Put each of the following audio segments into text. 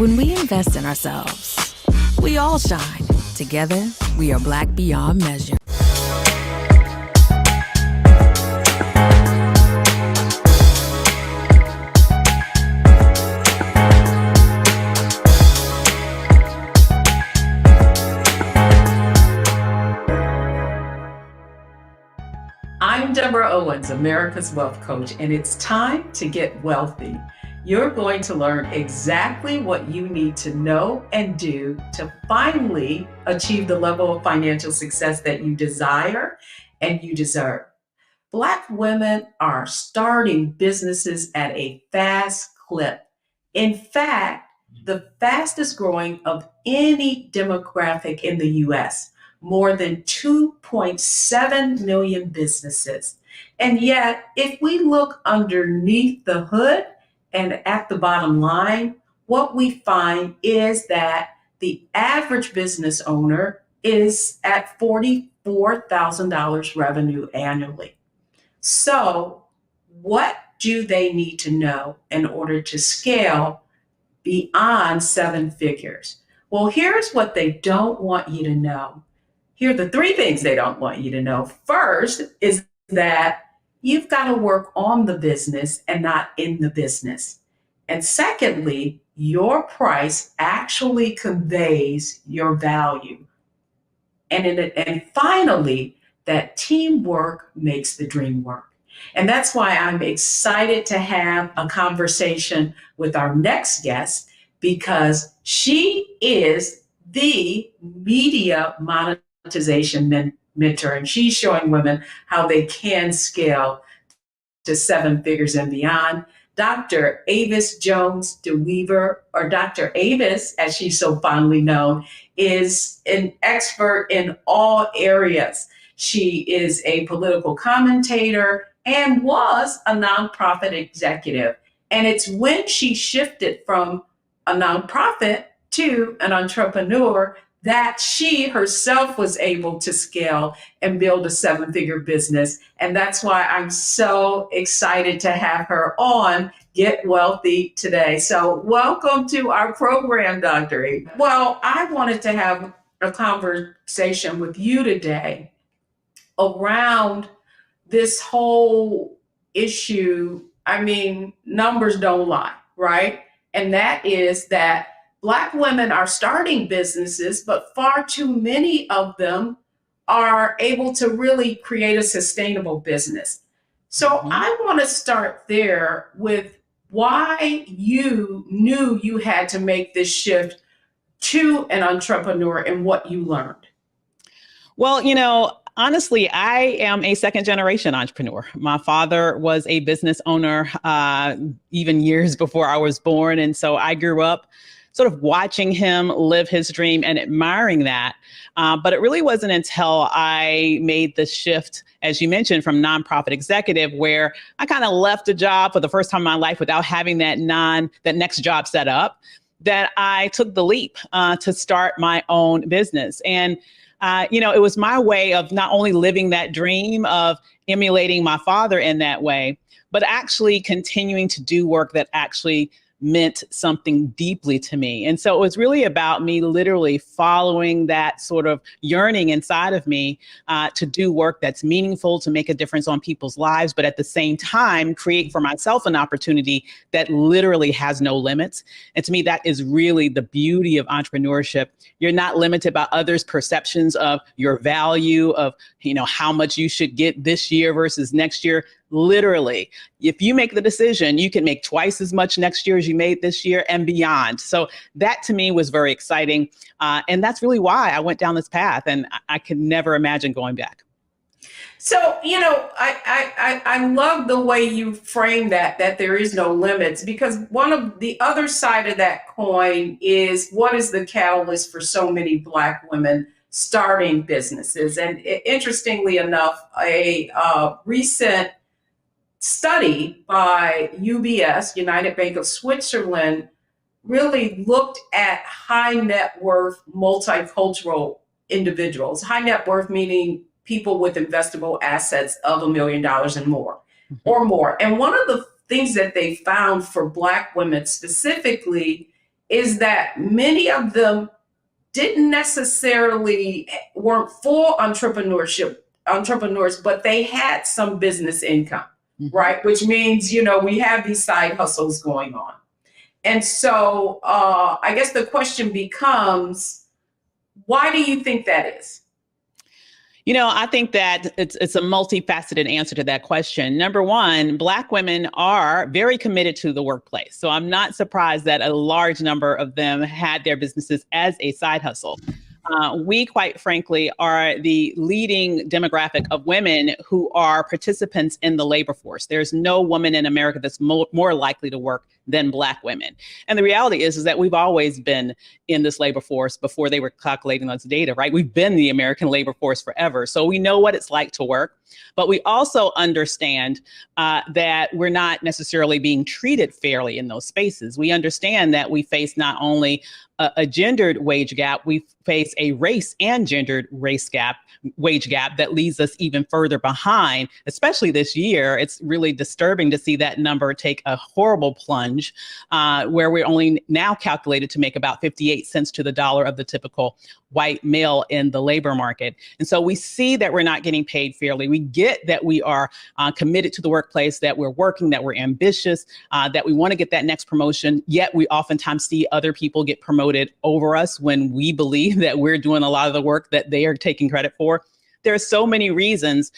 When we invest in ourselves, we all shine. Together, we are Black beyond measure. I'm Deborah Owens, America's Wealth Coach, and it's time to get wealthy. You're going to learn exactly what you need to know and do to finally achieve the level of financial success that you desire and you deserve. Black women are starting businesses at a fast clip. In fact, the fastest growing of any demographic in the US, more than 2.7 million businesses. And yet, if we look underneath the hood and at the bottom line, what we find is that the average business owner is at $44,000 revenue annually. So, what do they need to know in order to scale beyond seven figures? Well, here's what they don't want you to know. Here are the three things they don't want you to know. First is that you've got to work on the business and not in the business. And secondly, your price actually conveys your value. And finally, that teamwork makes the dream work. And that's why I'm excited to have a conversation with our next guest, because she is the media monetization mentor, and she's showing women how they can scale to seven figures and beyond. Dr. Avis Jones DeWeaver, or Dr. Avis, as she's so fondly known, is an expert in all areas. She is a political commentator and was a nonprofit executive. And it's when she shifted from a nonprofit to an entrepreneur that she herself was able to scale and build a seven-figure business. And that's why I'm so excited to have her on Get Wealthy today. So welcome to our program, Dr. A. Well, I wanted to have a conversation with you today around this whole issue. I mean, numbers don't lie, right? And that is that Black women are starting businesses, but far too many of them are able to really create a sustainable business. So I want to start there with why you knew you had to make this shift to an entrepreneur and what you learned. Well, honestly, I am a second generation entrepreneur. My father was a business owner even years before I was born. And so I grew up sort of watching him live his dream and admiring that. But it really wasn't until I made the shift, as you mentioned, from nonprofit executive, where I kind of left a job for the first time in my life without having that next job set up, that I took the leap to start my own business. And it was my way of not only living that dream of emulating my father in that way, but actually continuing to do work that actually meant something deeply to me. And so it was really about me literally following that sort of yearning inside of me to do work that's meaningful, to make a difference on people's lives, but at the same time, create for myself an opportunity that literally has no limits. And to me, that is really the beauty of entrepreneurship. You're not limited by others' perceptions of your value, of, how much you should get this year versus next year. Literally, if you make the decision, you can make twice as much next year as you made this year and beyond. So that to me was very exciting. And that's really why I went down this path, and I could never imagine going back. So, I love the way you frame that there is no limits, because one of the other side of that coin is, what is the catalyst for so many Black women starting businesses? And interestingly enough, a recent study by UBS, United Bank of Switzerland, really looked at high net worth multicultural individuals. High net worth meaning people with investable assets of $1 million and more, or more. And one of the things that they found for Black women specifically is that many of them didn't necessarily weren't full entrepreneurs, but they had some business income, right? Which means, we have these side hustles going on. And so I guess the question becomes, why do you think that is? I think that it's a multifaceted answer to that question. Number one, Black women are very committed to the workplace. So I'm not surprised that a large number of them had their businesses as a side hustle. We, quite frankly, are the leading demographic of women who are participants in the labor force. There's no woman in America that's more likely to work than Black women. And the reality is that we've always been in this labor force before they were calculating this data, right? We've been the American labor force forever. So we know what it's like to work. But we also understand that we're not necessarily being treated fairly in those spaces. We understand that we face not only a gendered wage gap, we face a race and gendered wage gap that leaves us even further behind, especially this year. It's really disturbing to see that number take a horrible plunge, where we're only now calculated to make about 58 cents to the dollar of the typical white male in the labor market. And so we see that we're not getting paid fairly. We get that we are committed to the workplace, that we're working, that we're ambitious, that we want to get that next promotion, yet we oftentimes see other people get promoted over us when we believe that we're doing a lot of the work that they are taking credit for. There are so many reasons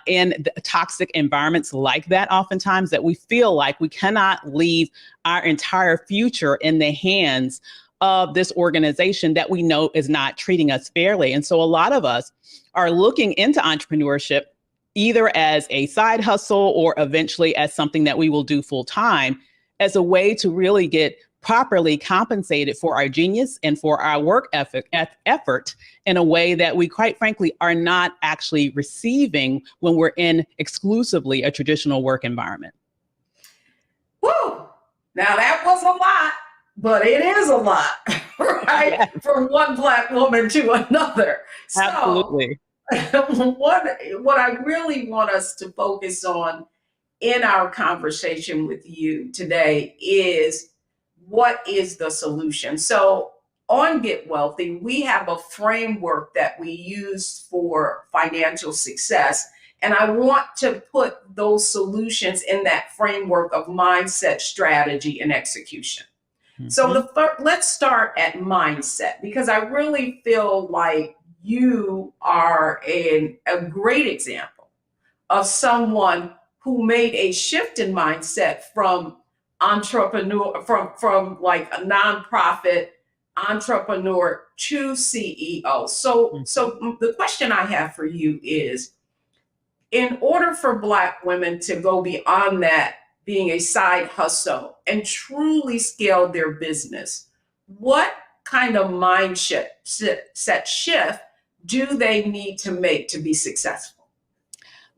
in toxic environments like that, oftentimes, that we feel like we cannot leave our entire future in the hands of this organization that we know is not treating us fairly. And so a lot of us are looking into entrepreneurship either as a side hustle or eventually as something that we will do full time, as a way to really get properly compensated for our genius and for our work effort in a way that we, quite frankly, are not actually receiving when we're in exclusively a traditional work environment. Woo! Now that was a lot, but it is a lot, right? Yes. From one Black woman to another. Absolutely. So what I really want us to focus on in our conversation with you today is, what is the solution? So on Get Wealthy, we have a framework that we use for financial success. And I want to put those solutions in that framework of mindset, strategy, and execution. Mm-hmm. So let's start at mindset, because I really feel like you are a great example of someone who made a shift in mindset from entrepreneur, from like a nonprofit entrepreneur to CEO. So the question I have for you is, in order for Black women to go beyond that, being a side hustle, and truly scale their business, what kind of mindset shift do they need to make to be successful?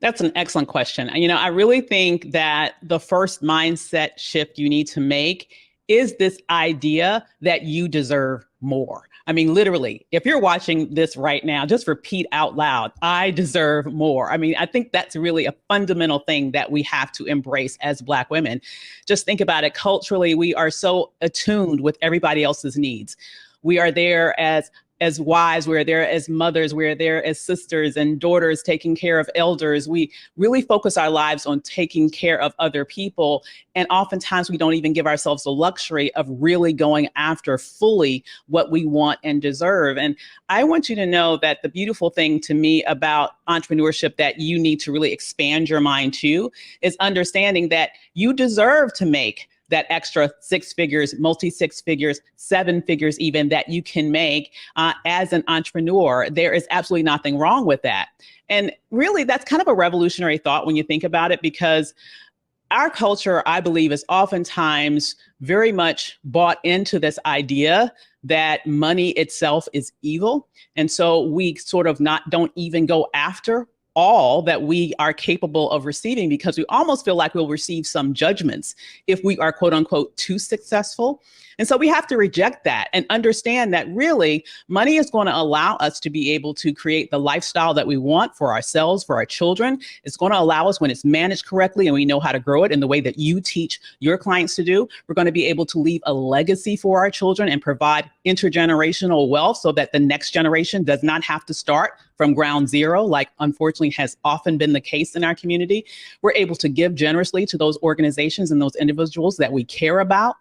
That's an excellent question. I really think that the first mindset shift you need to make is this idea that you deserve more. I mean, literally, if you're watching this right now, just repeat out loud, I deserve more. I mean, I think that's really a fundamental thing that we have to embrace as Black women. Just think about it. Culturally, we are so attuned with everybody else's needs. We are there as wives, we're there as mothers, we're there as sisters and daughters, taking care of elders. We really focus our lives on taking care of other people. And oftentimes we don't even give ourselves the luxury of really going after fully what we want and deserve. And I want you to know that the beautiful thing to me about entrepreneurship that you need to really expand your mind to is understanding that you deserve to make that extra 6 figures, multi-6 figures, 7 figures even, that you can make as an entrepreneur. There is absolutely nothing wrong with that. And really, that's kind of a revolutionary thought when you think about it, because our culture, I believe, is oftentimes very much bought into this idea that money itself is evil. And so we sort of don't even go after all that we are capable of receiving, because we almost feel like we'll receive some judgments if we are, quote unquote, too successful. And so we have to reject that and understand that really money is going to allow us to be able to create the lifestyle that we want for ourselves, for our children. It's going to allow us, when it's managed correctly and we know how to grow it in the way that you teach your clients to do, we're going to be able to leave a legacy for our children and provide intergenerational wealth so that the next generation does not have to start from ground zero, like unfortunately has often been the case in our community. We're able to give generously to those organizations and those individuals that we care about.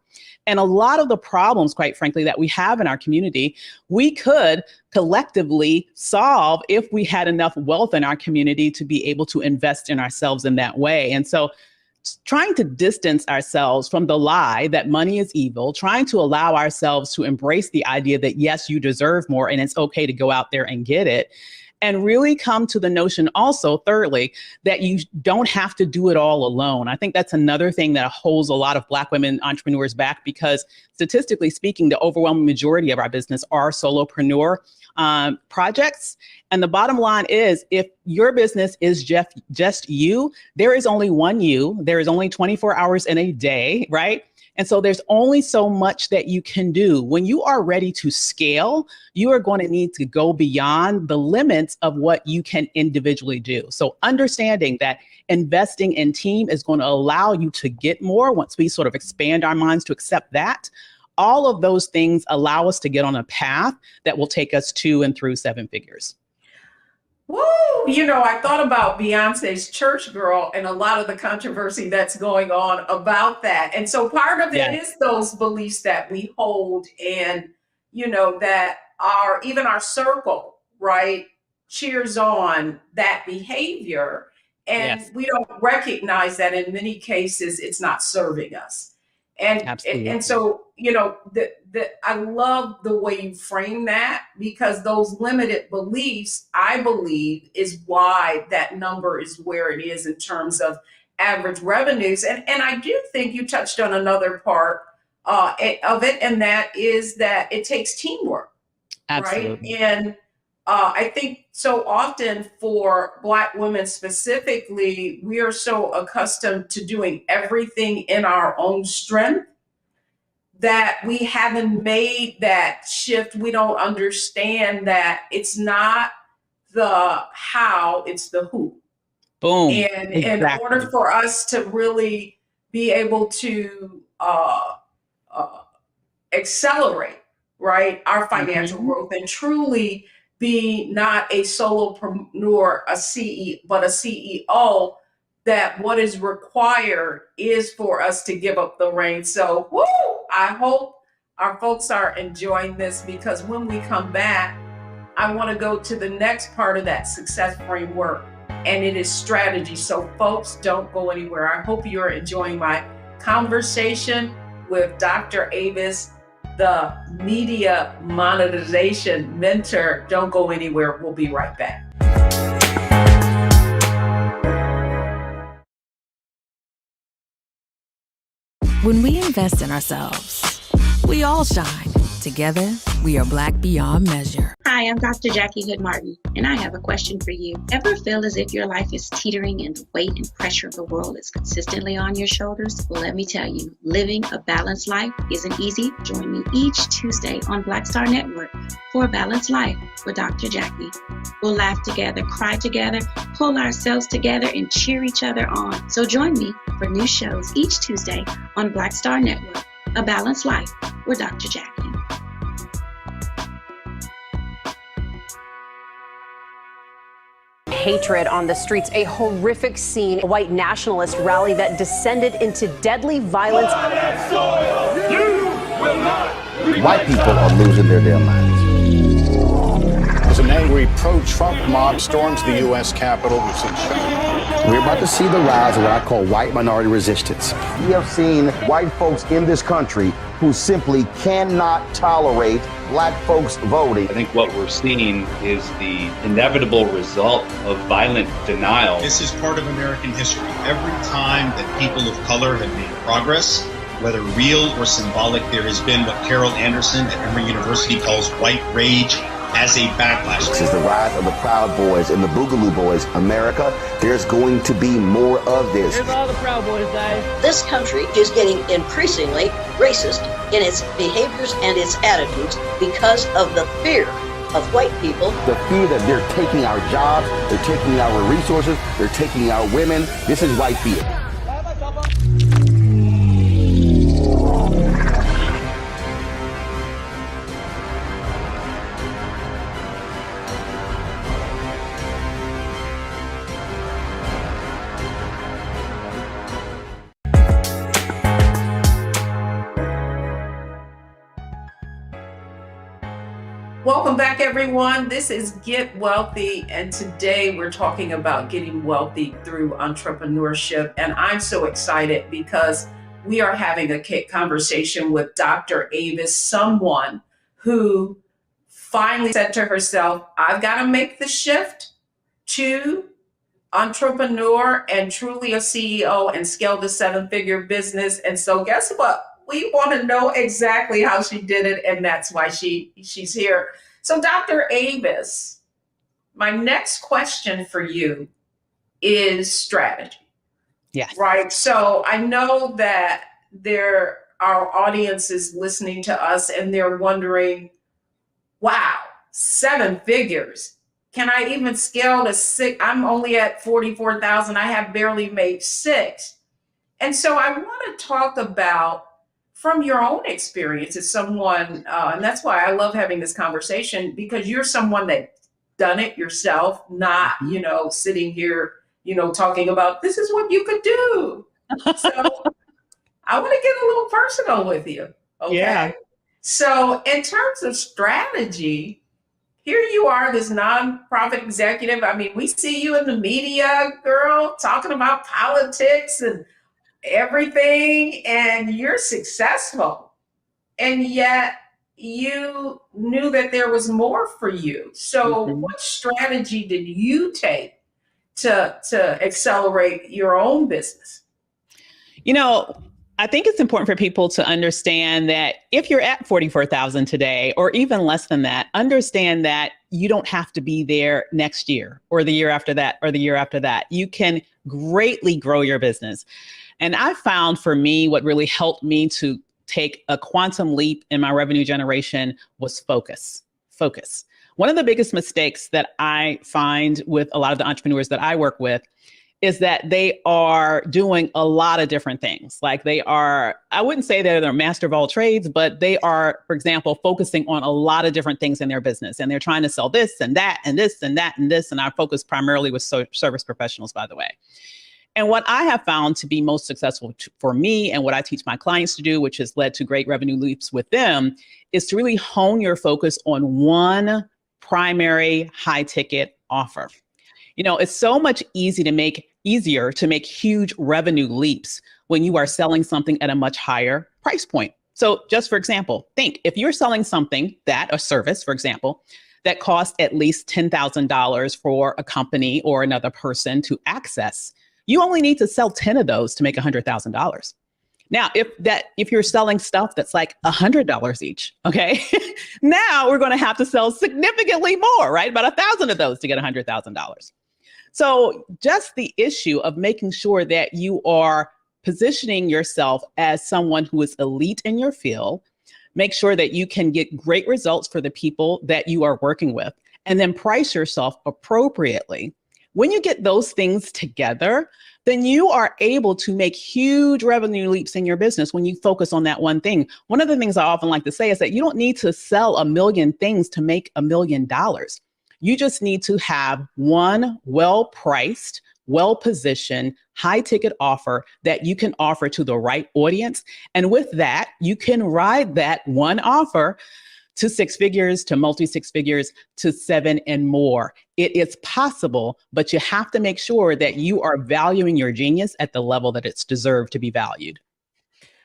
And a lot of the problems, quite frankly, that we have in our community, we could collectively solve if we had enough wealth in our community to be able to invest in ourselves in that way. And so trying to distance ourselves from the lie that money is evil, trying to allow ourselves to embrace the idea that, yes, you deserve more and it's okay to go out there and get it. And really come to the notion also, thirdly, that you don't have to do it all alone. I think that's another thing that holds a lot of Black women entrepreneurs back, because statistically speaking, the overwhelming majority of our business are solopreneur projects. And the bottom line is, if your business is just you, there is only one you. There is only 24 hours in a day, right? And so there's only so much that you can do. When you are ready to scale, you are going to need to go beyond the limits of what you can individually do. So understanding that investing in team is going to allow you to get more once we sort of expand our minds to accept that. All of those things allow us to get on a path that will take us to and through seven figures. Woo! You know, I thought about Beyonce's Church Girl and a lot of the controversy that's going on about that. And so part of it is those beliefs that we hold, and, you know, that even our circle, right, cheers on that behavior. And we don't recognize that in many cases it's not serving us. And so, you know, I love the way you frame that, because those limited beliefs, I believe, is why that number is where it is in terms of average revenues. And I do think you touched on another part of it, and that is that it takes teamwork. Absolutely. Right? And I think so often for Black women specifically, we are so accustomed to doing everything in our own strength that we haven't made that shift. We don't understand that it's not the how, it's the who. Boom. And in order for us to really be able to accelerate, right, our financial growth and truly be not a solopreneur, but a CEO, that what is required is for us to give up the reins. So, I hope our folks are enjoying this, because when we come back, I want to go to the next part of that success framework, and it is strategy. So folks, don't go anywhere. I hope you're enjoying my conversation with Dr. Avis, the media monetization mentor. Don't go anywhere. We'll be right back. When we invest in ourselves, we all shine. Together, we are Black beyond measure. Hi, I'm Dr. Jackie Hood Martin, and I have a question for you. Ever feel as if your life is teetering and the weight and pressure of the world is consistently on your shoulders? Well, let me tell you, living a balanced life isn't easy. Join me each Tuesday on Black Star Network for A Balanced Life with Dr. Jackie. We'll laugh together, cry together, pull ourselves together, and cheer each other on. So join me for new shows each Tuesday on Black Star Network, A Balanced Life with Dr. Jackie. Hatred on the streets, a horrific scene, a white nationalist rally that descended into deadly violence. White people are losing their damn minds. As an angry pro-Trump mob storms the U.S. Capitol, we've seen We're about to see the rise of what I call white minority resistance. We have seen white folks in this country who simply cannot tolerate Black folks voting. I think what we're seeing is the inevitable result of violent denial. This is part of American history. Every time that people of color have made progress, whether real or symbolic, there has been what Carol Anderson at Emory University calls white rage as a backlash. This is the rise of the Proud Boys and the Boogaloo Boys. America, there's going to be more of this. Here's all the Proud Boys, guys. This country is getting increasingly racist in its behaviors and its attitudes because of the fear of white people. The fear that they're taking our jobs, they're taking our resources, they're taking our women. This is white fear. Welcome back, everyone. This is Get Wealthy, and today we're talking about getting wealthy through entrepreneurship. And I'm so excited because we are having a conversation with Dr. Avis, someone who finally said to herself, I've got to make the shift to entrepreneur and truly a CEO and scale the seven-figure business. And so guess what? We want to know exactly how she did it, and that's why she's here. So Dr. Avis, my next question for you is strategy. Yes. Right. So I know that our audience is listening to us and they're wondering, wow, seven figures. Can I even scale to six? I'm only at 44,000. I have barely made six. And so I want to talk about, from your own experience as someone, and that's why I love having this conversation, because you're someone that's done it yourself, not, sitting here, talking about this is what you could do. So I want to get a little personal with you. Okay. Yeah. So in terms of strategy, here you are, this nonprofit executive. I mean, we see you in the media, girl, talking about politics and everything, and you're successful, and yet you knew that there was more for you. So what strategy did you take to accelerate your own business? I think it's important for people to understand that if you're at 44,000 today, or even less than that, understand that you don't have to be there next year or the year after that or the year after that. You can greatly grow your business. And I found, for me, what really helped me to take a quantum leap in my revenue generation was focus. Focus. One of the biggest mistakes that I find with a lot of the entrepreneurs that I work with is that they are doing a lot of different things. Like I wouldn't say that they're master of all trades, but they are, for example, focusing on a lot of different things in their business. And they're trying to sell this and that and this and that and this. And I focus primarily with service professionals, by the way. And what I have found to be most successful for me, and what I teach my clients to do, which has led to great revenue leaps with them, is to really hone your focus on one primary high ticket offer. It's so much easier to make huge revenue leaps when you are selling something at a much higher price point. So just for example, think if you're selling something, a service, for example, that costs at least $10,000 for a company or another person to access, you only need to sell 10 of those to make $100,000. Now, if you're selling stuff that's like $100 each, okay, now we're going to have to sell significantly more, right? About 1,000 of those to get $100,000. So just the issue of making sure that you are positioning yourself as someone who is elite in your field, make sure that you can get great results for the people that you are working with, and then price yourself appropriately. When you get those things together, then you are able to make huge revenue leaps in your business when you focus on that one thing. One of the things I often like to say is that you don't need to sell 1 million things to make $1 million. You just need to have one well-priced, well-positioned, high-ticket offer that you can offer to the right audience. And with that, you can ride that one offer to six figures, to multi-six figures, to seven and more. It is possible, but you have to make sure that you are valuing your genius at the level that it's deserved to be valued.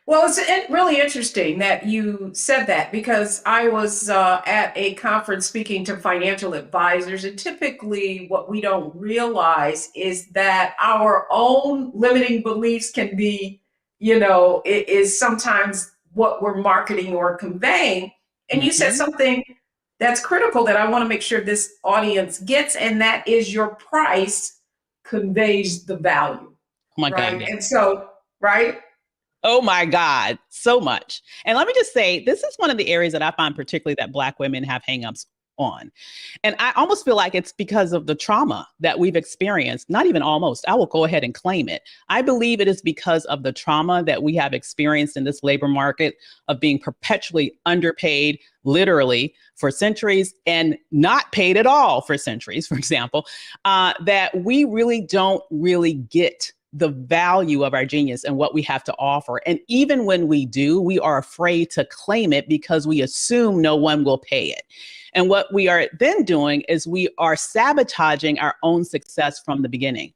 Well, it's really interesting that you said that, because I was at a conference speaking to financial advisors, and typically what we don't realize is that our own limiting beliefs can be, it is sometimes what we're marketing or conveying. And you said something that's critical that I want to make sure this audience gets, and that is your price conveys the value. Oh my right? God. And so, right? Oh my God, so much. And let me just say, this is one of the areas that I find particularly that Black women have hangups on. And I almost feel like it's because of the trauma that we've experienced. Not even almost, I will go ahead and claim it. I believe it is because of the trauma that we have experienced in this labor market of being perpetually underpaid, literally for centuries, and not paid at all for centuries, for example, that we really don't really get the value of our genius and what we have to offer. And even when we do, we are afraid to claim it because we assume no one will pay it. And what we are then doing is we are sabotaging our own success from the beginning.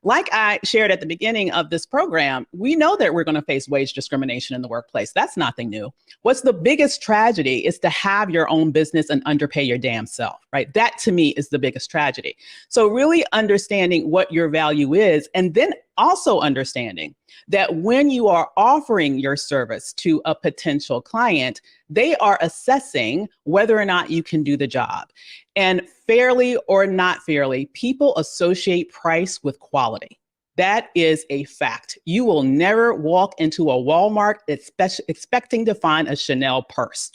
Like I shared at the beginning of this program, we know that we're going to face wage discrimination in the workplace. That's nothing new. What's the biggest tragedy is to have your own business and underpay your damn self, right? That to me is the biggest tragedy. So really understanding what your value is, and then also understanding that when you are offering your service to a potential client, they are assessing whether or not you can do the job. And fairly or not fairly, people associate price with quality. That is a fact. You will never walk into a Walmart expecting to find a Chanel purse.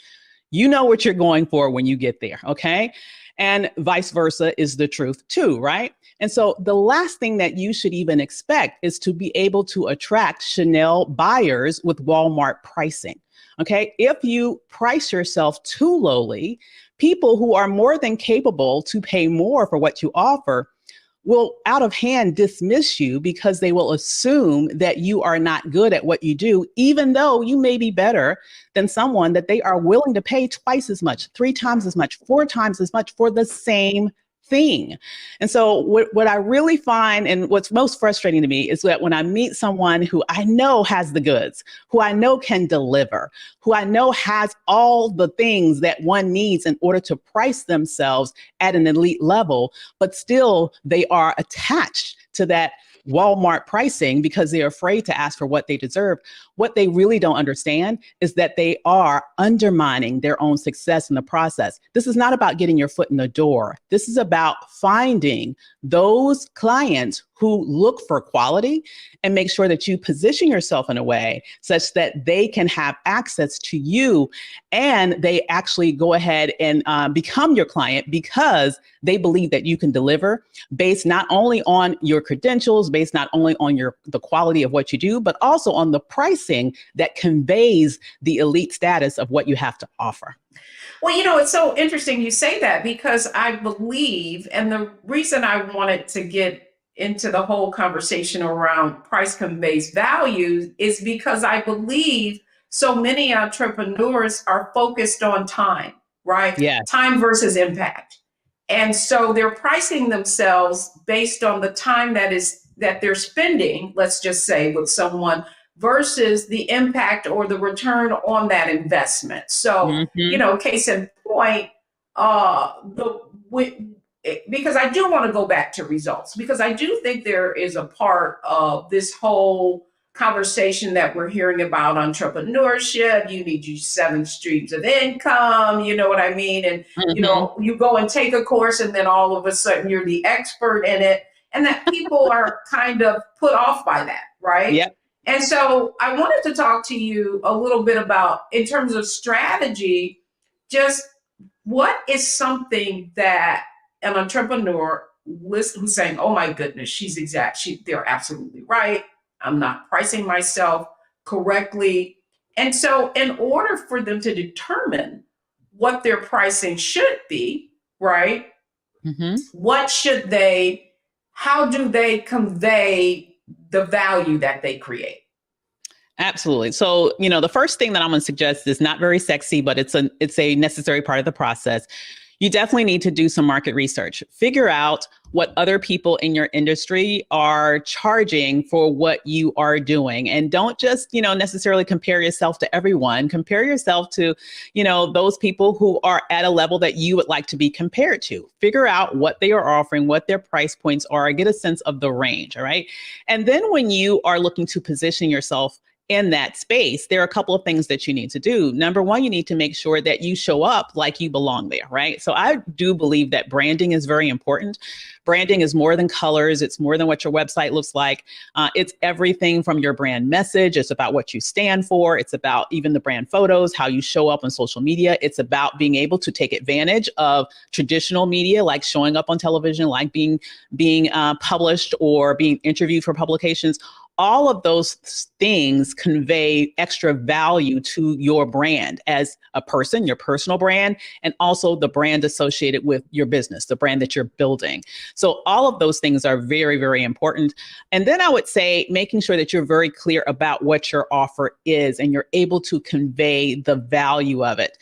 You know what you're going for when you get there, okay? And vice versa is the truth too, right? And so the last thing that you should even expect is to be able to attract Chanel buyers with Walmart pricing. Okay, if you price yourself too lowly, people who are more than capable to pay more for what you offer will out of hand dismiss you because they will assume that you are not good at what you do, even though you may be better than someone that they are willing to pay twice as much, 3 times as much, 4 times as much for the same thing. And so what I really find, and what's most frustrating to me, is that when I meet someone who I know has the goods, who I know can deliver, who I know has all the things that one needs in order to price themselves at an elite level, but still they are attached to that Walmart pricing because they're afraid to ask for what they deserve. What they really don't understand is that they are undermining their own success in the process. This is not about getting your foot in the door. This is about finding those clients who look for quality and make sure that you position yourself in a way such that they can have access to you and they actually go ahead and become your client because they believe that you can deliver based not only on your credentials, based not only on the quality of what you do, but also on the pricing that conveys the elite status of what you have to offer. Well, you know, it's so interesting you say that because I believe, and the reason I wanted to get into the whole conversation around price conveys value is because I believe so many entrepreneurs are focused on time, right? Yeah. Time versus impact. And so they're pricing themselves based on the time that they're spending, let's just say, with someone versus the impact or the return on that investment. So, you know, case in point, because I do want to go back to results, because I do think there is a part of this whole conversation that we're hearing about entrepreneurship. You need your 7 streams of income, you know what I mean? And, you know, you go and take a course and then all of a sudden you're the expert in it. And that people are kind of put off by that, right? Yep. And so I wanted to talk to you a little bit about, in terms of strategy, just what is something that an entrepreneur who's saying, oh my goodness, they're absolutely right. I'm not pricing myself correctly. And so in order for them to determine what their pricing should be, right? How do they convey the value that they create? Absolutely. So, you know, the first thing that I'm going to suggest is not very sexy, but it's a necessary part of the process. You definitely need to do some market research. Figure out what other people in your industry are charging for what you are doing. And don't just, you know, necessarily compare yourself to everyone. Compare yourself to, you know, those people who are at a level that you would like to be compared to. Figure out what they are offering, what their price points are, get a sense of the range. All right. And then when you are looking to position yourself in that space, there are a couple of things that you need to do. Number one, you need to make sure that you show up like you belong there, right? So I do believe that branding is very important. Branding is more than colors. It's more than what your website looks like. It's everything from your brand message. It's about what you stand for. It's about even the brand photos, how you show up on social media. It's about being able to take advantage of traditional media, like showing up on television, like being published or being interviewed for publications. All of those things convey extra value to your brand as a person, your personal brand, and also the brand associated with your business, the brand that you're building. So all of those things are very, very important. And then I would say making sure that you're very clear about what your offer is and you're able to convey the value of it.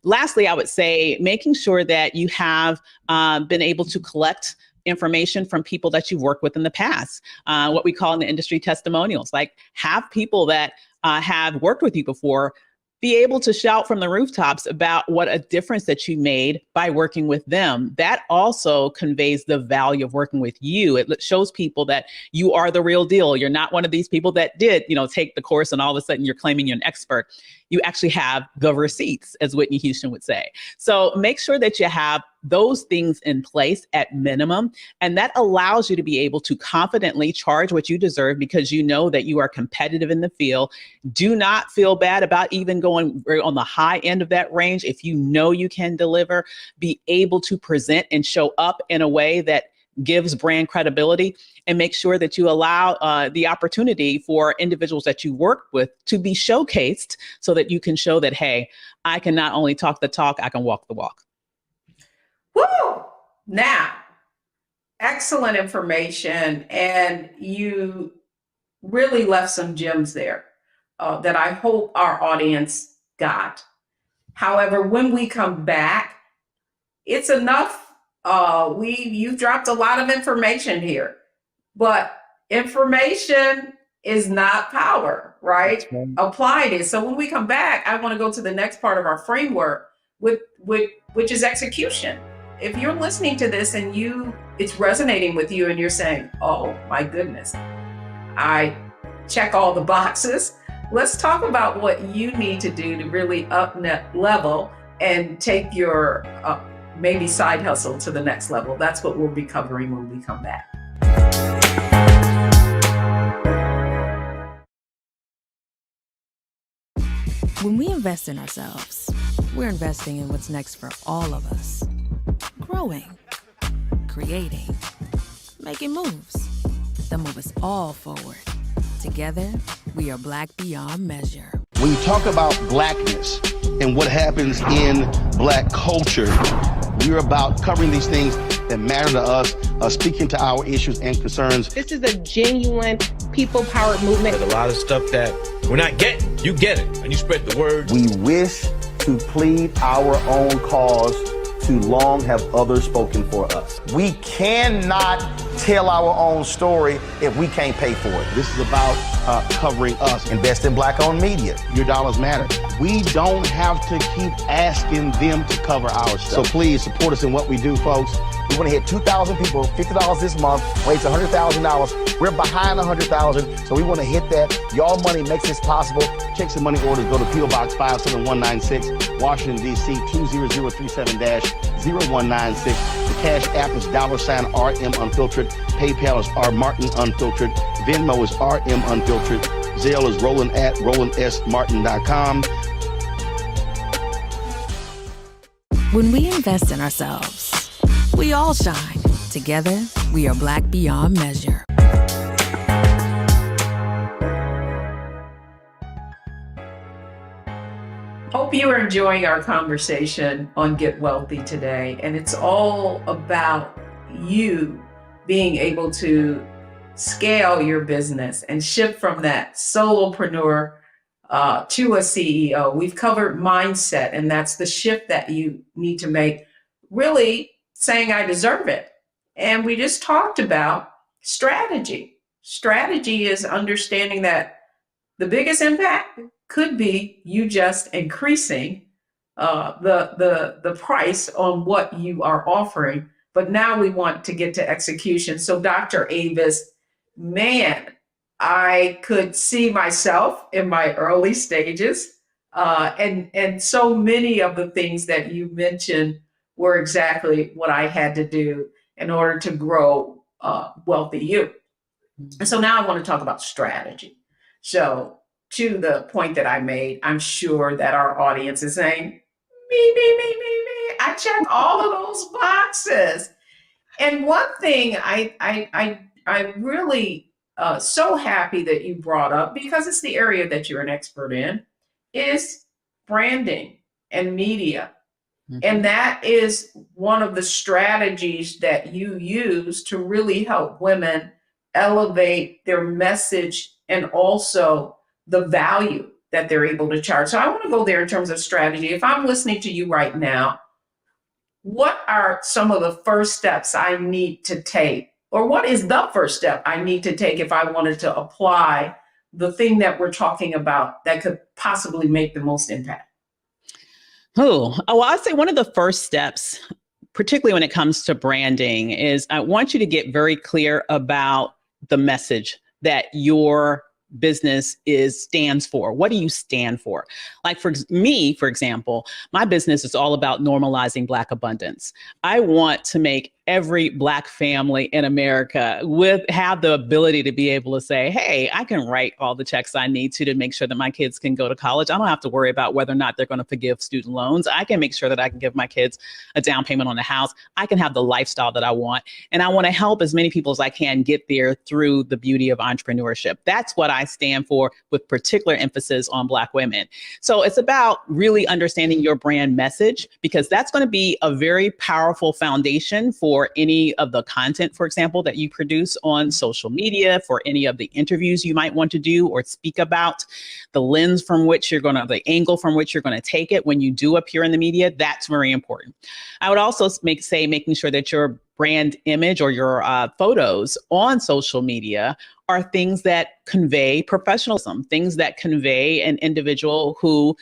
Lastly, I would say making sure that you have been able to collect information from people that you've worked with in the past, what we call in the industry testimonials, like have people that have worked with you before be able to shout from the rooftops about what a difference that you made by working with them. That also conveys the value of working with you. It shows people that you are the real deal. You're not one of these people that did, take the course and all of a sudden you're claiming you're an expert. You actually have the receipts, as Whitney Houston would say. So make sure that you have those things in place at minimum. And that allows you to be able to confidently charge what you deserve because you know that you are competitive in the field. Do not feel bad about even going on the high end of that range. If you know you can deliver, be able to present and show up in a way that gives brand credibility, and make sure that you allow the opportunity for individuals that you work with to be showcased so that you can show that, hey, I can not only talk the talk, I can walk the walk. Woo! Now, excellent information. And you really left some gems there that I hope our audience got. However, when we come back, it's enough. You've dropped a lot of information here, but information is not power, right? Applied is. So when we come back, I want to go to the next part of our framework, which is execution. If you're listening to this and it's resonating with you and you're saying, oh my goodness, I check all the boxes. Let's talk about what you need to do to really up level and take your maybe side hustle to the next level. That's what we'll be covering when we come back. When we invest in ourselves, we're investing in what's next for all of us. Growing, creating, making moves that move us all forward. Together, we are Black beyond measure. When you talk about blackness and what happens in Black culture, we're about covering these things that matter to us, speaking to our issues and concerns. This is a genuine people-powered movement. There's a lot of stuff that we're not getting. You get it, and you spread the word. We wish to plead our own cause. Too long have others spoken for us. We cannot tell our own story if we can't pay for it. This is about covering us. Invest in Black-owned media. Your dollars matter. We don't have to keep asking them to cover our stuff. So please support us in what we do, folks. We want to hit 2,000 people, $50 this month, raise $100,000. We're behind 100,000, so we want to hit that. Y'all money makes this possible. Check some money orders. Go to P.O. Box 57196, Washington, D.C. 20037-0196. The Cash App is $RM Unfiltered. PayPal is R Martin Unfiltered. Venmo is RM Unfiltered. Zelle is Roland at RolandSMartin.com. When we invest in ourselves, we all shine. Together, we are Black beyond measure. Hope you are enjoying our conversation on Get Wealthy today. And it's all about you being able to scale your business and shift from that solopreneur to a CEO. We've covered mindset, and that's the shift that you need to make, really saying, I deserve it. And we just talked about strategy. Strategy is understanding that the biggest impact could be you just increasing the price on what you are offering. But now we want to get to execution. So Dr. Avis, man, I could see myself in my early stages. And so many of the things that you mentioned were exactly what I had to do in order to grow Wealthy You. And so now I want to talk about strategy. So, to the point that I made, I'm sure that our audience is saying, me. I check all of those boxes. And one thing I'm really so happy that you brought up, because it's the area that you're an expert in, is branding and media. And that is one of the strategies that you use to really help women elevate their message and also the value that they're able to charge. So I want to go there in terms of strategy. If I'm listening to you right now, what are some of the first steps I need to take? Or what is the first step I need to take if I wanted to apply the thing that we're talking about that could possibly make the most impact? Well, I'd say one of the first steps, particularly when it comes to branding, is I want you to get very clear about the message that your business stands for. What do you stand for? Like for me, for example, my business is all about normalizing Black abundance. I want to make every Black family in America have the ability to be able to say, hey, I can write all the checks I need to make sure that my kids can go to college. I don't have to worry about whether or not they're going to forgive student loans. I can make sure that I can give my kids a down payment on the house. I can have the lifestyle that I want. And I want to help as many people as I can get there through the beauty of entrepreneurship. That's what I stand for, with particular emphasis on Black women. So it's about really understanding your brand message, because that's going to be a very powerful foundation for any of the content, for example, that you produce on social media, for any of the interviews you might want to do or speak about, the lens from which the angle from which you're going to take it when you do appear in the media. That's very important. I would also making sure that your brand image or your photos on social media are things that convey professionalism, things that convey an individual who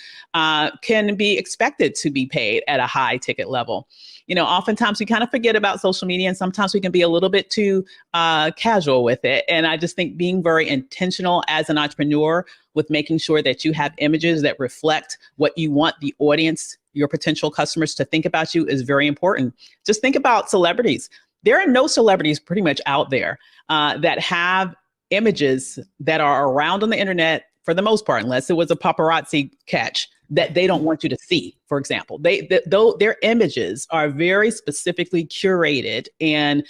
can be expected to be paid at a high ticket level. Oftentimes we kind of forget about social media, and sometimes we can be a little bit too casual with it. And I just think being very intentional as an entrepreneur with making sure that you have images that reflect what you want the audience, your potential customers, to think about you is very important. Just think about celebrities. There are no celebrities pretty much out there that have images that are around on the internet, for the most part, unless it was a paparazzi catch, that they don't want you to see, for example. Their images are very specifically curated and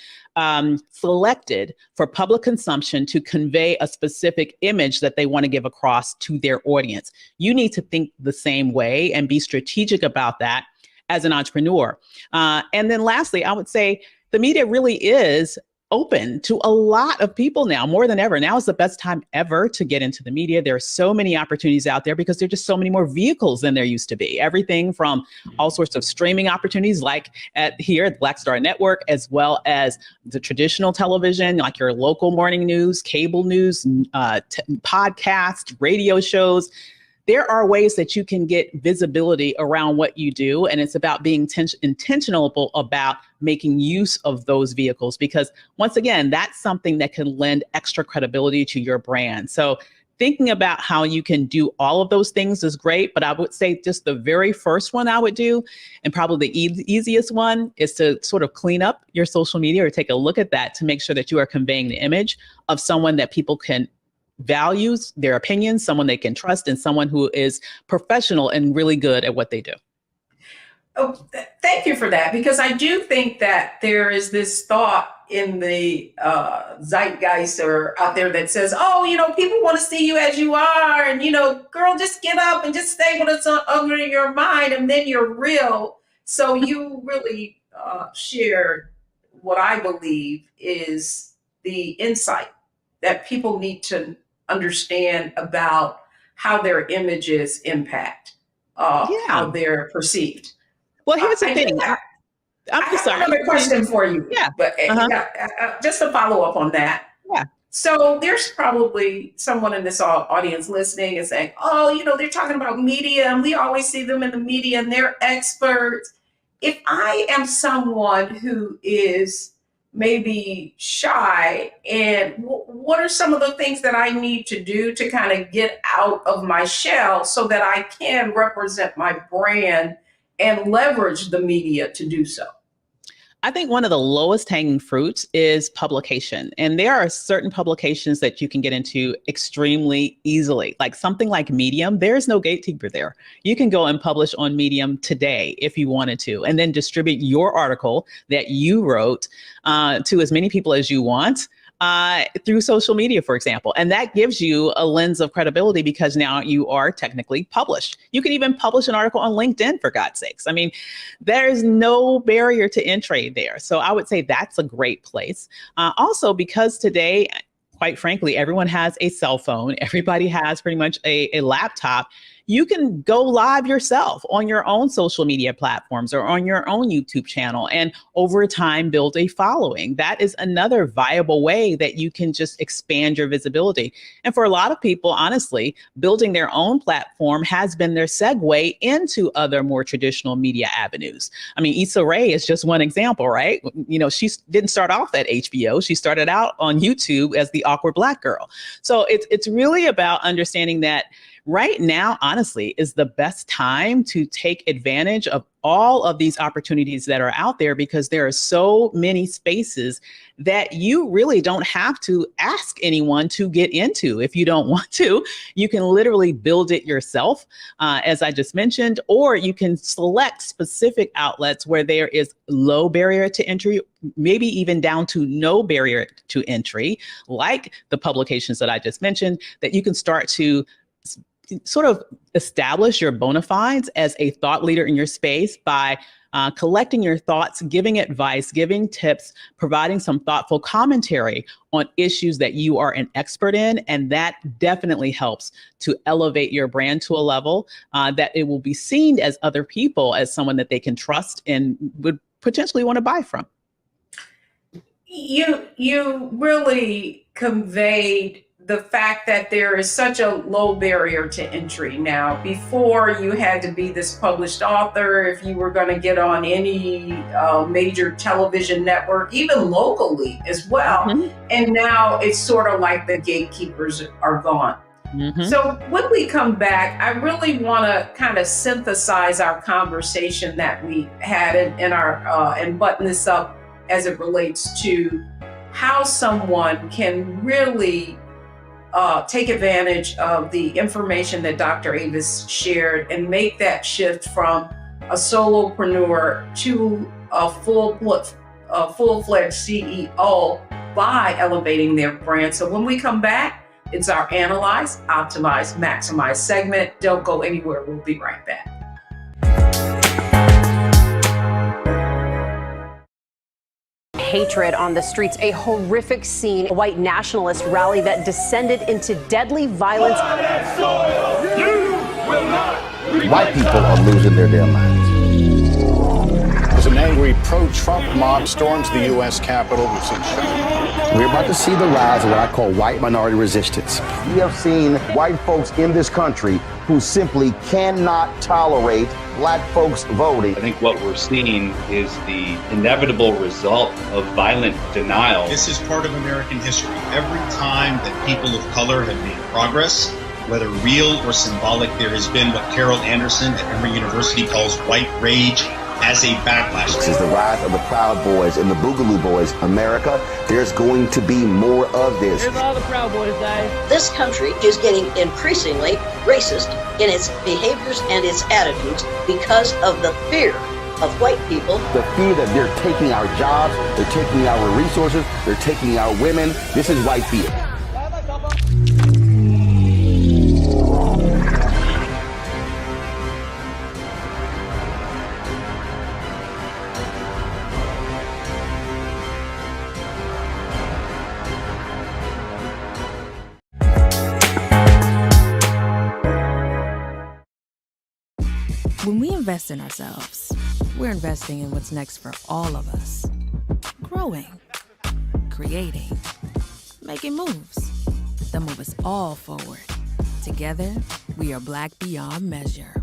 selected for public consumption to convey a specific image that they want to give across to their audience. You need to think the same way and be strategic about that as an entrepreneur. And then lastly, I would say the media really is open to a lot of people now, more than ever. Now is the best time ever to get into the media. There are so many opportunities out there because there are just so many more vehicles than there used to be. Everything from all sorts of streaming opportunities like here at Black Star Network, as well as the traditional television, like your local morning news, cable news, podcasts, radio shows. There are ways that you can get visibility around what you do. And it's about being intentional about making use of those vehicles, because once again, that's something that can lend extra credibility to your brand. So thinking about how you can do all of those things is great. But I would say just the very first one I would do, and probably the easiest one, is to sort of clean up your social media or take a look at that to make sure that you are conveying the image of someone that people can values their opinions, someone they can trust, and someone who is professional and really good at what they do. Oh, thank you for that, because I do think that there is this thought in the zeitgeist or out there that says, oh, people want to see you as you are. And, girl, just get up and just say what's under your mind, and then you're real. So you really shared what I believe is the insight that people need to understand about how their images impact how they're perceived. Well, here's the thing. I'm just sorry. Another question for you. Yeah. But just to follow up on that. Yeah. So there's probably someone in this audience listening and saying, oh, they're talking about media, and we always see them in the media and they're experts. If I am someone who is maybe shy, and what are some of the things that I need to do to kind of get out of my shell so that I can represent my brand and leverage the media to do so? I think one of the lowest hanging fruits is publication. And there are certain publications that you can get into extremely easily, like something like Medium. There's no gatekeeper there. You can go and publish on Medium today if you wanted to, and then distribute your article that you wrote to as many people as you want. Through social media, for example. And that gives you a lens of credibility because now you are technically published. You can even publish an article on LinkedIn, for God's sakes. I mean, there's no barrier to entry there. So I would say that's a great place. Also, because today, quite frankly, everyone has a cell phone. Everybody has pretty much a laptop. You can go live yourself on your own social media platforms or on your own YouTube channel and over time build a following. That is another viable way that you can just expand your visibility. And for a lot of people, honestly, building their own platform has been their segue into other more traditional media avenues. I mean, Issa Rae is just one example, right? You know, she didn't start off at HBO. She started out on YouTube as the awkward Black girl. So it's really about understanding that right now, honestly, is the best time to take advantage of all of these opportunities that are out there because there are so many spaces that you really don't have to ask anyone to get into. If you don't want to, you can literally build it yourself, as I just mentioned, or you can select specific outlets where there is low barrier to entry, maybe even down to no barrier to entry, like the publications that I just mentioned, that you can start to sort of establish your bona fides as a thought leader in your space by collecting your thoughts, giving advice, giving tips, providing some thoughtful commentary on issues that you are an expert in. And that definitely helps to elevate your brand to a level that it will be seen as other people, as someone that they can trust and would potentially want to buy from. You really conveyed the fact that there is such a low barrier to entry now. Before, you had to be this published author if you were going to get on any major television network, even locally as well. Mm-hmm. And now it's sort of like the gatekeepers are gone. Mm-hmm. So when we come back, I really want to kind of synthesize our conversation that we had in our and button this up as it relates to how someone can really take advantage of the information that Dr. Avis shared and make that shift from a solopreneur to a full-fledged CEO by elevating their brand. So when we come back, it's our Analyze, Optimize, Maximize segment. Don't go anywhere. We'll be right back. Hatred on the streets, a horrific scene, a white nationalist rally that descended into deadly violence. White people are losing their damn minds. As an angry pro-Trump mob storms the U.S. Capitol, we've seen We're about to see the rise of what I call white minority resistance. We have seen white folks in this country who simply cannot tolerate Black folks voting. I think what we're seeing is the inevitable result of violent denial. This is part of American history. Every time that people of color have made progress, whether real or symbolic, there has been what Carol Anderson at Emory University calls white rage as a backlash. This is the rise of the Proud Boys and the Boogaloo Boys. America, there's going to be more of this. Here's all the Proud Boys, Dave. This country is getting increasingly racist in its behaviors and its attitudes because of the fear of white people. The fear that they're taking our jobs, they're taking our resources, they're taking our women. This is white fear. When we invest in ourselves, we're investing in what's next for all of us. Growing, creating, making moves that move us all forward. Together, we are Black beyond measure.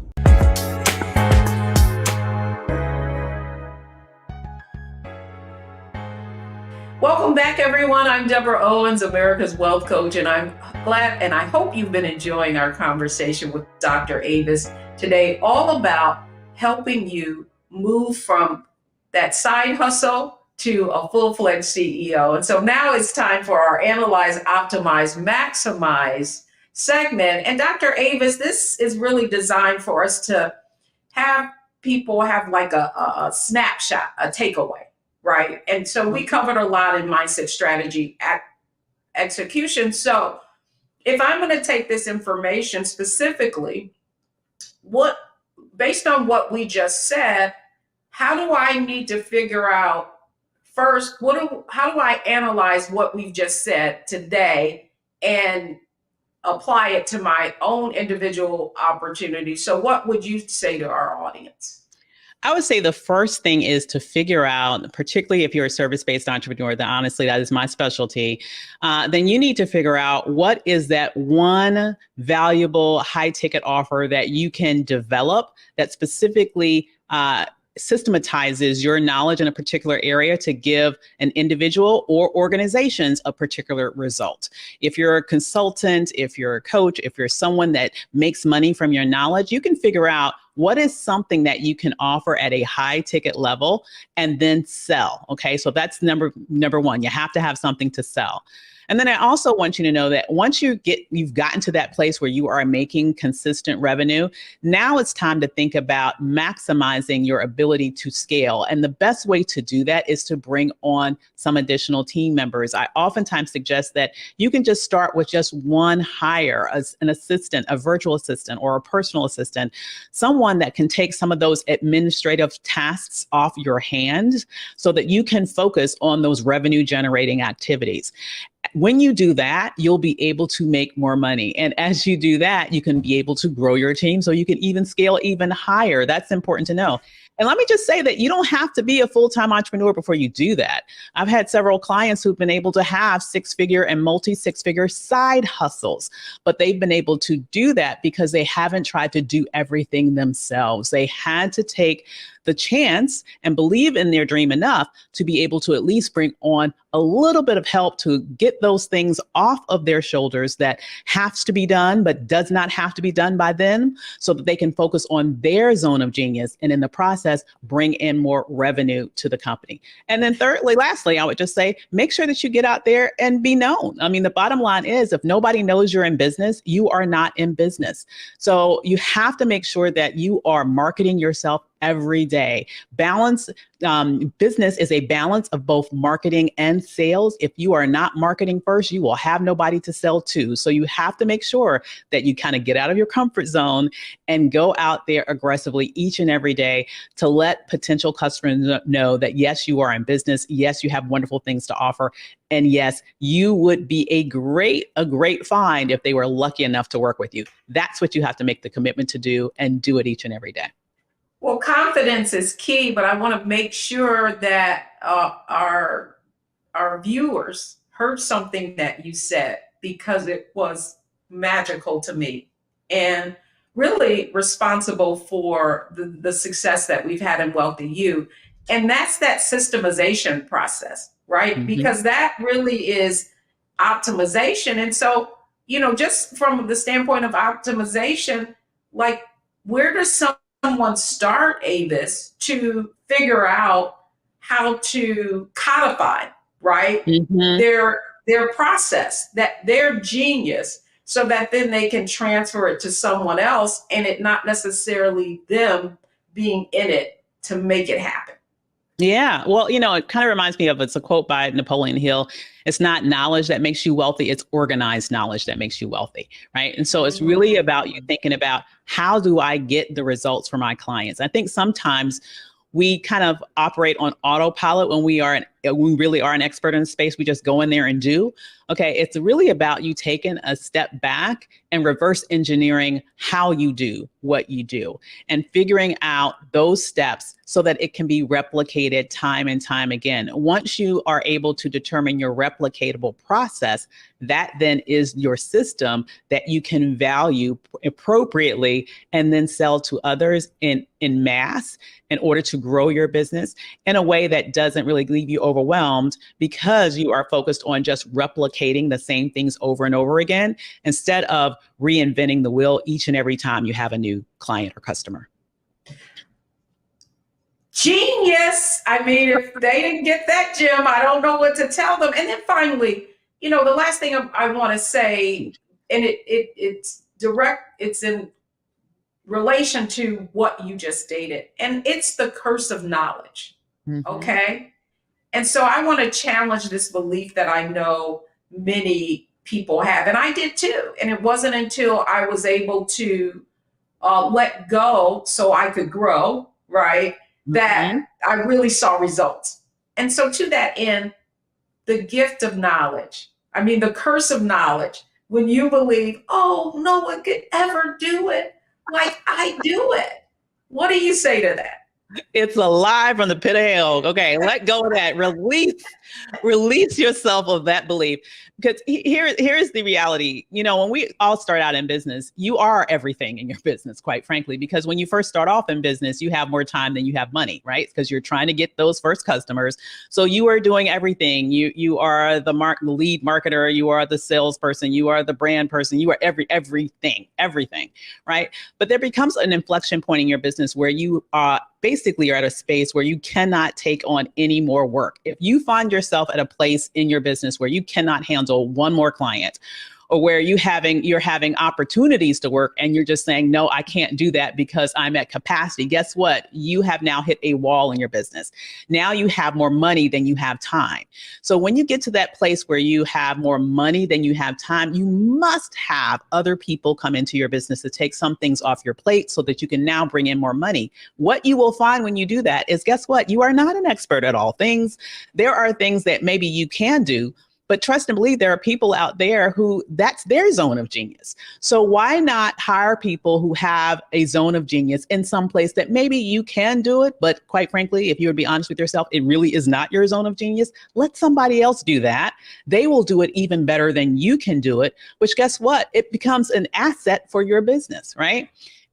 Welcome back, everyone. I'm Deborah Owens, America's Wealth Coach, and I'm glad and I hope you've been enjoying our conversation with Dr. Avis today, all about helping you move from that side hustle to a full-fledged CEO. And so now it's time for our Analyze, Optimize, Maximize segment. And Dr. Avis, this is really designed for us to have people have like a snapshot, a takeaway, right? And so we covered a lot in mindset, strategy, execution. So if I'm going to take this information specifically, based on what we just said, how do I need to figure out first, how do I analyze what we've just said today and apply it to my own individual opportunity? So what would you say to our audience? I would say the first thing is to figure out, particularly if you're a service-based entrepreneur, that honestly, that is my specialty, then you need to figure out what is that one valuable high-ticket offer that you can develop that specifically systematizes your knowledge in a particular area to give an individual or organizations a particular result. If you're a consultant, if you're a coach, if you're someone that makes money from your knowledge, you can figure out what is something that you can offer at a high ticket level and then sell. Okay, so that's number one. You have to have something to sell. And then I also want you to know that once you've gotten to that place where you are making consistent revenue, now it's time to think about maximizing your ability to scale. And the best way to do that is to bring on some additional team members. I oftentimes suggest that you can just start with just one hire, as an assistant, a virtual assistant, or a personal assistant, someone that can take some of those administrative tasks off your hands so that you can focus on those revenue generating activities. When you do that, you'll be able to make more money. And as you do that, you can be able to grow your team so you can even scale even higher. That's important to know. And let me just say that you don't have to be a full-time entrepreneur before you do that. I've had several clients who've been able to have six-figure and multi-six-figure side hustles, but they've been able to do that because they haven't tried to do everything themselves. They had to take the chance and believe in their dream enough to be able to at least bring on a little bit of help to get those things off of their shoulders that has to be done, but does not have to be done by them, so that they can focus on their zone of genius and in the process, bring in more revenue to the company. And then lastly, I would just say, make sure that you get out there and be known. I mean, the bottom line is if nobody knows you're in business, you are not in business. So you have to make sure that you are marketing yourself every day. Business is a balance of both marketing and sales. If you are not marketing first, you will have nobody to sell to. So you have to make sure that you kind of get out of your comfort zone and go out there aggressively each and every day to let potential customers know that yes, you are in business. Yes, you have wonderful things to offer. And yes, you would be a great find if they were lucky enough to work with you. That's what you have to make the commitment to do, and do it each and every day. Well, confidence is key, but I want to make sure that our viewers heard something that you said, because it was magical to me and really responsible for the success that we've had in Wealthy You. And that's that systemization process, right? Mm-hmm. Because that really is optimization. And so, just from the standpoint of optimization, like, where does someone start, Avis, to figure out how to codify, right? Mm-hmm. their process, that their genius, so that then they can transfer it to someone else and it not necessarily them being in it to make it happen. Yeah. Well, it kind of reminds me of, it's a quote by Napoleon Hill. It's not knowledge that makes you wealthy. It's organized knowledge that makes you wealthy. Right. And so it's really about you thinking about, how do I get the results for my clients? I think sometimes we kind of operate on autopilot when we really are an expert in the space. We just go in there and do. Okay, it's really about you taking a step back and reverse engineering how you do what you do and figuring out those steps so that it can be replicated time and time again. Once you are able to determine your replicatable process, that then is your system that you can value appropriately and then sell to others in mass in order to grow your business in a way that doesn't really leave you overwhelmed because you are focused on just replicating the same things over and over again instead of reinventing the wheel each and every time you have a new client or customer. Genius. I mean, if they didn't get that, Jim, I don't know what to tell them. And then finally, the last thing I want to say, and it's direct, it's in relation to what you just stated, and it's the curse of knowledge. Okay. And so I want to challenge this belief that I know many people have, and I did too. And it wasn't until I was able to let go so I could grow, right, that I really saw results. And so to that end, the gift of knowledge, the curse of knowledge, when you believe, oh, no one could ever do it like I do it. What do you say to that? It's a lie from the pit of hell. Okay, let go of that. Release yourself of that belief. Because here's the reality. When we all start out in business, you are everything in your business, quite frankly, because when you first start off in business, you have more time than you have money, right? Because you're trying to get those first customers. So you are doing everything. You are the lead marketer, you are the salesperson, you are the brand person, you are everything, right? But there becomes an inflection point in your business where you basically are at a space where you cannot take on any more work. If you find yourself at a place in your business where you cannot handle one more client, or where you're having opportunities to work and you're just saying, no, I can't do that because I'm at capacity. Guess what? You have now hit a wall in your business. Now you have more money than you have time. So when you get to that place where you have more money than you have time, you must have other people come into your business to take some things off your plate so that you can now bring in more money. What you will find when you do that is, guess what? You are not an expert at all things. There are things that maybe you can do, but trust and believe there are people out there who that's their zone of genius. So why not hire people who have a zone of genius in some place that maybe you can do it, but quite frankly, if you would be honest with yourself, it really is not your zone of genius. Let somebody else do that. They will do it even better than you can do it, which guess what? It becomes an asset for your business, right?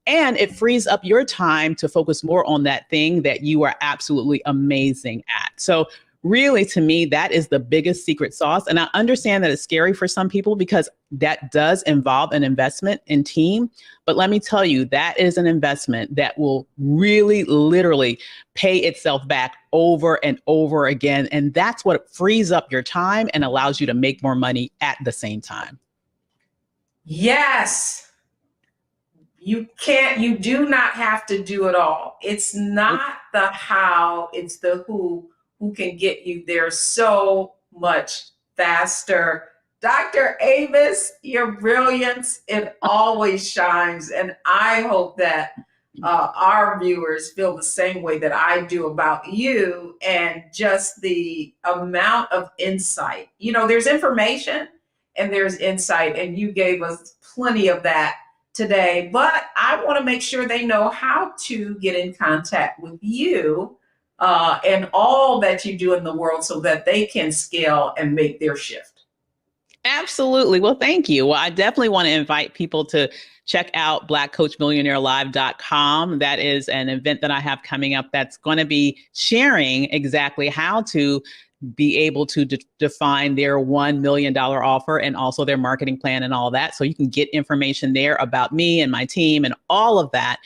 And it frees up your time to focus more on that thing that you are absolutely amazing at. So really, to me, that is the biggest secret sauce. And I understand that it's scary for some people because that does involve an investment in team. But let me tell you, that is an investment that will really, literally pay itself back over and over again. And that's what frees up your time and allows you to make more money at the same time. Yes. You do not have to do it all. It's not the how, it's the who can get you there so much faster. Dr. Avis, your brilliance, it always shines. And I hope that our viewers feel the same way that I do about you and just the amount of insight. There's information and there's insight, and you gave us plenty of that today. But I want to make sure they know how to get in contact with you and all that you do in the world so that they can scale and make their shift. Absolutely. Well, thank you. Well, I definitely want to invite people to check out blackcoachmillionairelive.com. That is an event that I have coming up that's going to be sharing exactly how to be able to define their $1 million offer and also their marketing plan and all that. So you can get information there about me and my team and all of that,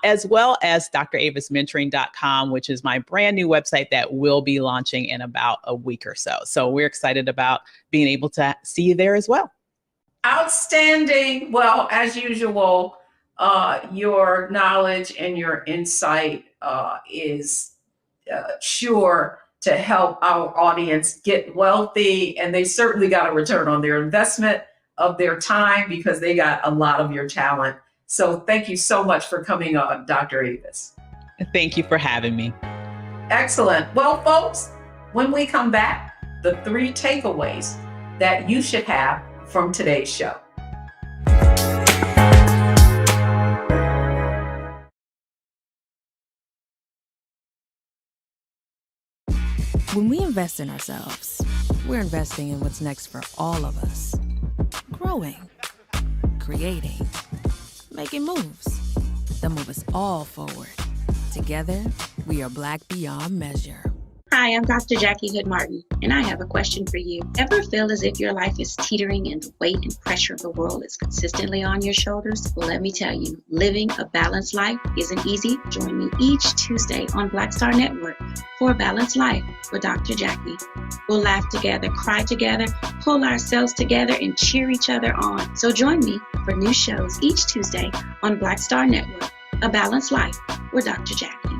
as well as dravismentoring.com, which is my brand new website that will be launching in about a week or so. So we're excited about being able to see you there as well. Outstanding. Well, as usual, your knowledge and your insight is sure to help our audience get wealthy, and they certainly got a return on their investment of their time because they got a lot of your talent. So thank you so much for coming on, Dr. Avis. Thank you for having me. Excellent. Well, folks, when we come back, the 3 takeaways that you should have from today's show. When we invest in ourselves, we're investing in what's next for all of us. Growing, creating, making moves that move us all forward. Together, we are Black beyond measure. Hi, I'm Dr. Jackie Hood Martin, and I have a question for you. Ever feel as if your life is teetering and the weight and pressure of the world is consistently on your shoulders? Well, let me tell you, living a balanced life isn't easy. Join me each Tuesday on Black Star Network for A Balanced Life with Dr. Jackie. We'll laugh together, cry together, pull ourselves together, and cheer each other on. So join me for new shows each Tuesday on Black Star Network, A Balanced Life with Dr. Jackie.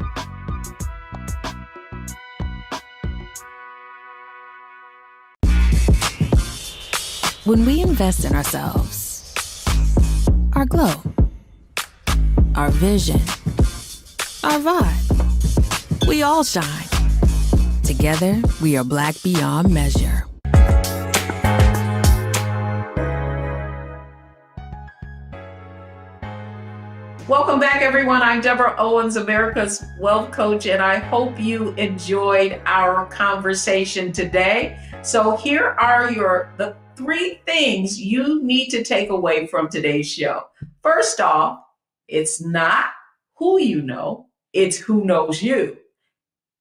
When we invest in ourselves, our glow, our vision, our vibe, we all shine. Together, we are Black beyond measure. Welcome back, everyone. I'm Deborah Owens, America's Wealth Coach, and I hope you enjoyed our conversation today. So here are the 3 things you need to take away from today's show. First off, it's not who you know, it's who knows you.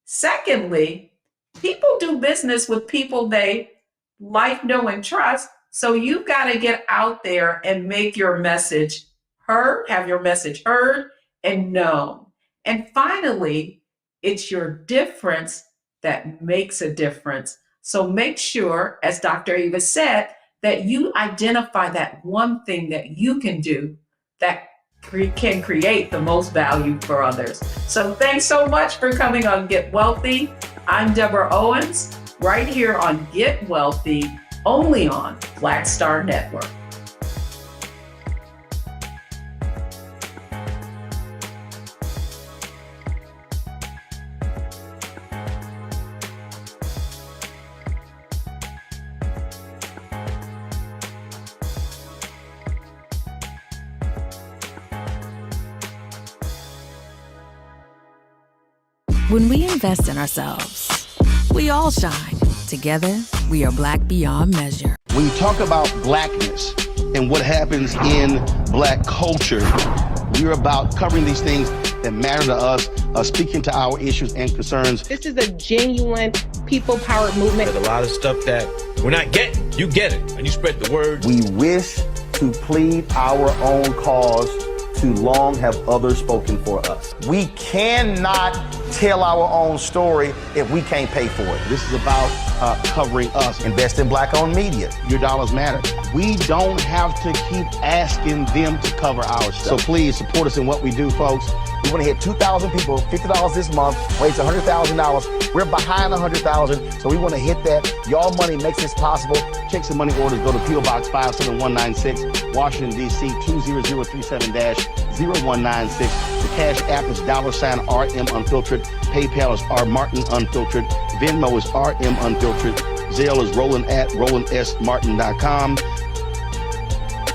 Secondly, people do business with people they like, know, and trust. So you've got to get out there and make your message heard, have your message heard and known. And finally, it's your difference that makes a difference. So make sure, as Dr. Avis said, that you identify that one thing that you can do that can create the most value for others. So thanks so much for coming on Get Wealthy. I'm Deborah Owens, right here on Get Wealthy, only on Black Star Network. When we invest in ourselves, we all shine. Together, we are Black beyond measure. When you talk about blackness and what happens in Black culture, we're about covering these things that matter to us, speaking to our issues and concerns. This is a genuine people-powered movement. There's a lot of stuff that we're not getting. You get it, and you spread the word. We wish to plead our own cause. Too long have others spoken for us. We cannot tell our own story if we can't pay for it. This is about covering us. Invest in Black-owned media. Your dollars matter. We don't have to keep asking them to cover our stuff. So please support us in what we do, folks. We want to hit 2,000 people, $50 this month, raise $100,000. We're behind 100,000, so we want to hit that. Y'all money makes this possible. Check some money orders. Go to P.O. Box 57196, Washington, D.C. 20037-0196. The Cash App is $RM Unfiltered. PayPal is R Martin Unfiltered. Venmo is RM Unfiltered. Zelle is Roland@RolandSMartin.com.